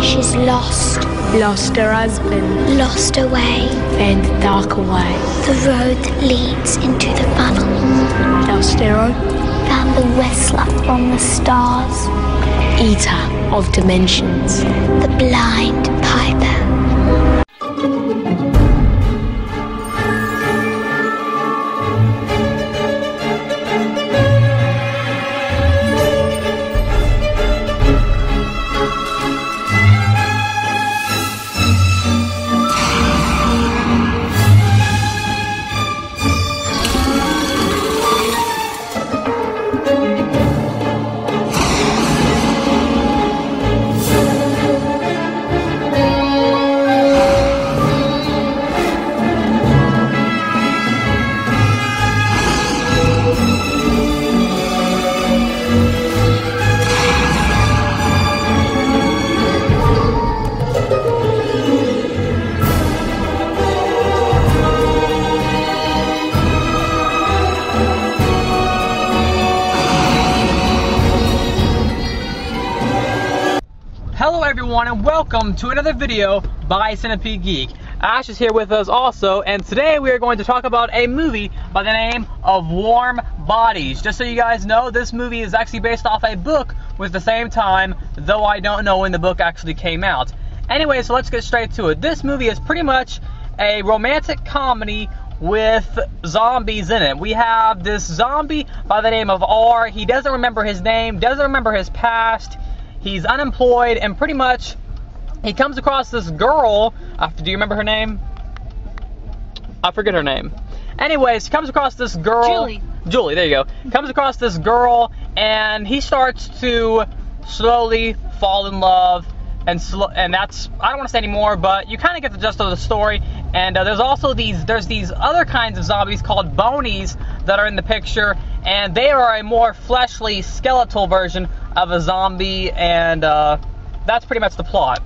She's lost. Lost her husband. Lost her way. And the dark away. The road that leads into the funnel. Lost hero. Found the wrestler from the stars. Eater of dimensions. The blind piper. Hello everyone and welcome to another video by Centipede Geek. Ash is here with us also, and today we are going to talk about a movie by the name of Warm Bodies. Just so you guys know, this movie is actually based off a book with the same time, though I don't know when the book actually came out. Anyway, so let's get straight to it. This movie is pretty much a romantic comedy with zombies in it. We have this zombie by the name of R. He doesn't remember his name, doesn't remember his past. He's unemployed, and pretty much he comes across this girl. Do you remember her name? I forget her name. Anyways, he comes across this girl. Julie, there you go. Comes across this girl, and he starts to slowly fall in love. And that's, I don't want to say any more, but you kind of get the gist of the story. And there's also these other kinds of zombies called bonies that are in the picture, and they are a more fleshly, skeletal version of a zombie, and that's pretty much the plot.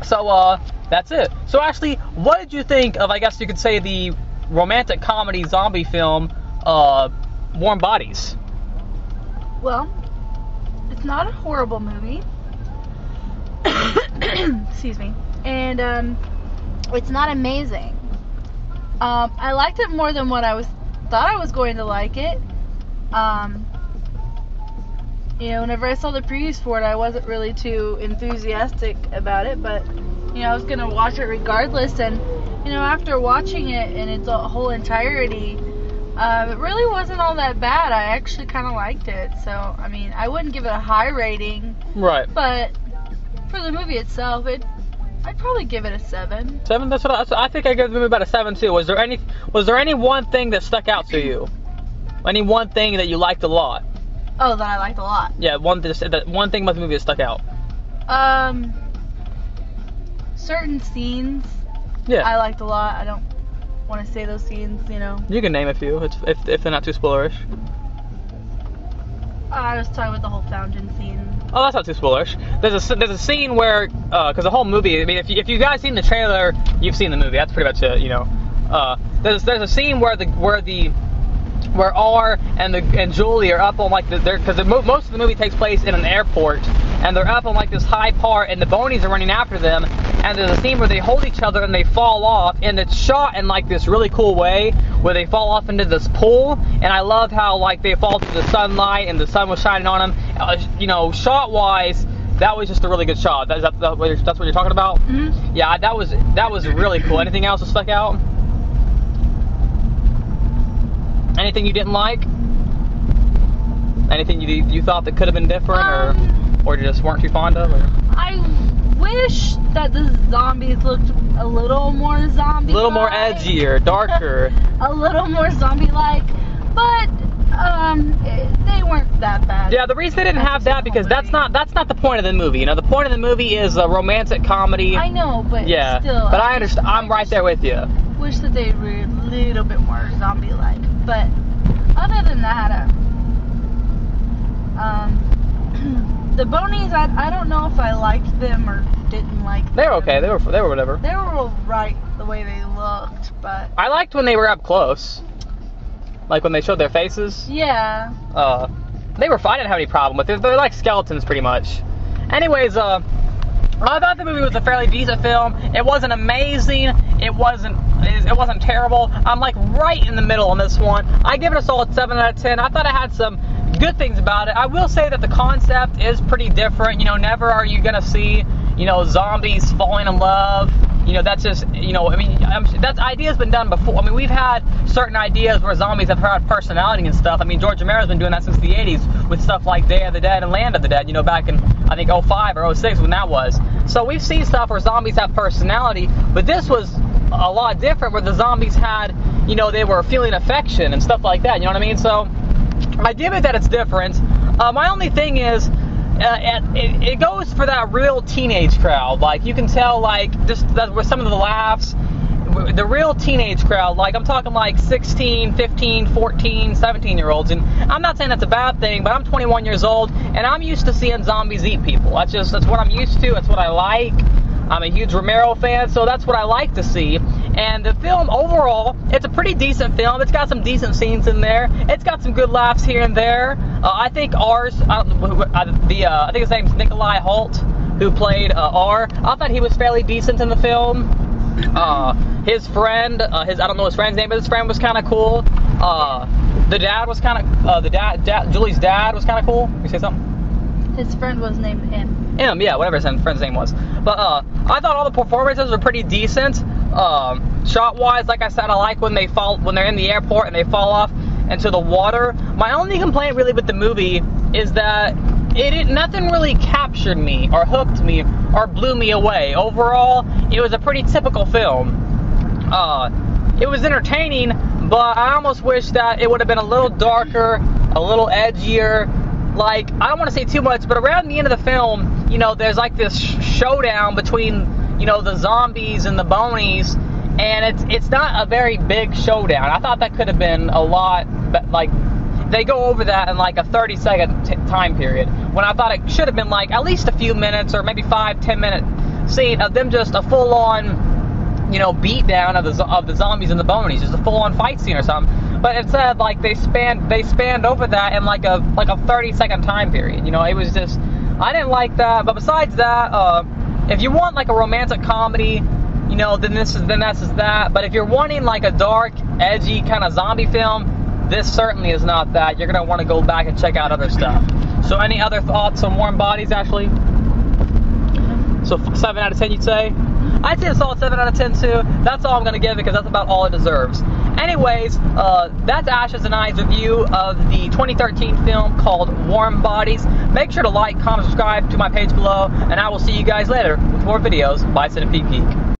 So that's it. So actually, what did you think of, I guess you could say, the romantic comedy zombie film Warm Bodies? Well, it's not a horrible movie. Excuse me. And it's not amazing. I liked it more than what thought I was going to like it. You know, whenever I saw the previews for it, I wasn't really too enthusiastic about it, but you know, I was gonna watch it regardless. And you know, after watching it in its whole entirety, it really wasn't all that bad. I actually kind of liked it. So I mean, I wouldn't give it a high rating, right? But for the movie itself, I'd probably give it a 7. 7? That's what I think I give the movie about a 7 too. Was there any one thing that stuck out to you? Any one thing that you liked a lot? Oh, that I liked a lot. Yeah, one thing about the movie that stuck out. Certain scenes. Yeah. I liked a lot. I don't want to say those scenes, you know. You can name a few if they're not too spoilerish. I was talking about the whole fountain scene. Oh, that's not too spoilerish. There's a scene where, because the whole movie, I mean, if you guys seen the trailer, you've seen the movie. That's pretty much it, you know. There's a scene where R and Julie are up on like because most of the movie takes place in an airport, and they're up on like this high part, and the bonies are running after them, and there's a scene where they hold each other and they fall off, and it's shot in like this really cool way where they fall off into this pool, and I love how like they fall to the sunlight and the sun was shining on them. You know, shot wise, that was just a really good shot. That's what you're talking about? Mm-hmm. Yeah, that was really cool. Anything else that stuck out? Anything you didn't like? Anything you thought that could have been different, or just weren't too fond of? Or? I wish that the zombies looked a little more zombie-like. A little more edgier, darker. A little more zombie-like, but they weren't that bad. Yeah, the reason they didn't have that because that's not the point of the movie. You know, the point of the movie is a romantic comedy. I know, but yeah, still. But I understand. I'm right there with you. Wish that they were a little bit more zombie-like. But other than that, the bonies, I don't know if I liked them or didn't like them. They were okay. They were whatever. They were alright the way they looked, but I liked when they were up close, like when they showed their faces. Yeah. They were fine. I didn't have any problem with it. They're like skeletons, pretty much. Anyways, I thought the movie was a fairly decent film. It wasn't amazing. It wasn't terrible. I'm like right in the middle on this one. I give it a solid 7 out of 10. I thought it had some good things about it. I will say that the concept is pretty different. You know, never are you gonna see, you know, zombies falling in love. You know, that's just, you know, I mean, that idea's been done before. I mean, we've had certain ideas where zombies have had personality and stuff. I mean, George Romero's been doing that since the 80s with stuff like Day of the Dead and Land of the Dead, you know, back in, I think, 05 or 06 when that was. So we've seen stuff where zombies have personality, but this was a lot different where the zombies had, you know, they were feeling affection and stuff like that, you know what I mean? So I give it that it's different. My only thing is, it goes for that real teenage crowd. Like, you can tell, like, just that with some of the laughs, the real teenage crowd, like, I'm talking like 16, 15, 14, 17-year-olds, and I'm not saying that's a bad thing, but I'm 21 years old, and I'm used to seeing zombies eat people. That's what I'm used to, that's what I like. I'm a huge Romero fan, so that's what I like to see. And the film overall, it's a pretty decent film. It's got some decent scenes in there. It's got some good laughs here and there. I think I think his name's Nikolai Hoult, who played R. I thought he was fairly decent in the film. His friend, I don't know his friend's name, but his friend was kind of cool. The dad was kind of, Julie's dad was kind of cool. You say something? His friend was named M. Yeah, whatever his friend's name was. But I thought all the performances were pretty decent. Shot-wise, like I said, I like when they're in the airport and they fall off into the water. My only complaint really with the movie is that nothing really captured me or hooked me or blew me away. Overall, it was a pretty typical film. It was entertaining, but I almost wish that it would have been a little darker, a little edgier. Like, I don't want to say too much, but around the end of the film, you know, there's like this showdown between, you know, the zombies and the bonies, and it's not a very big showdown. I thought that could have been a lot, but like, they go over that in like a 30-second time period, when I thought it should have been like at least a few minutes or maybe 5-10 minute scene of them just a full-on, you know, beat down of the zombies and the bonies, just a full-on fight scene or something. But instead, like, they spanned over that in like a 30-second time period. You know, it was just, I didn't like that. But besides that, if you want like a romantic comedy, you know, then this is that. But if you're wanting like a dark, edgy kind of zombie film, this certainly is not that. You're gonna want to go back and check out other stuff. So, any other thoughts on Warm Bodies, Ashley? So 7 out of 10, you'd say? I'd say a solid 7 out of 10 too. That's all I'm going to give it because that's about all it deserves. Anyways, that's Ash's and I's review of the 2013 film called Warm Bodies. Make sure to like, comment, subscribe to my page below, and I will see you guys later with more videos by Centipede Geek.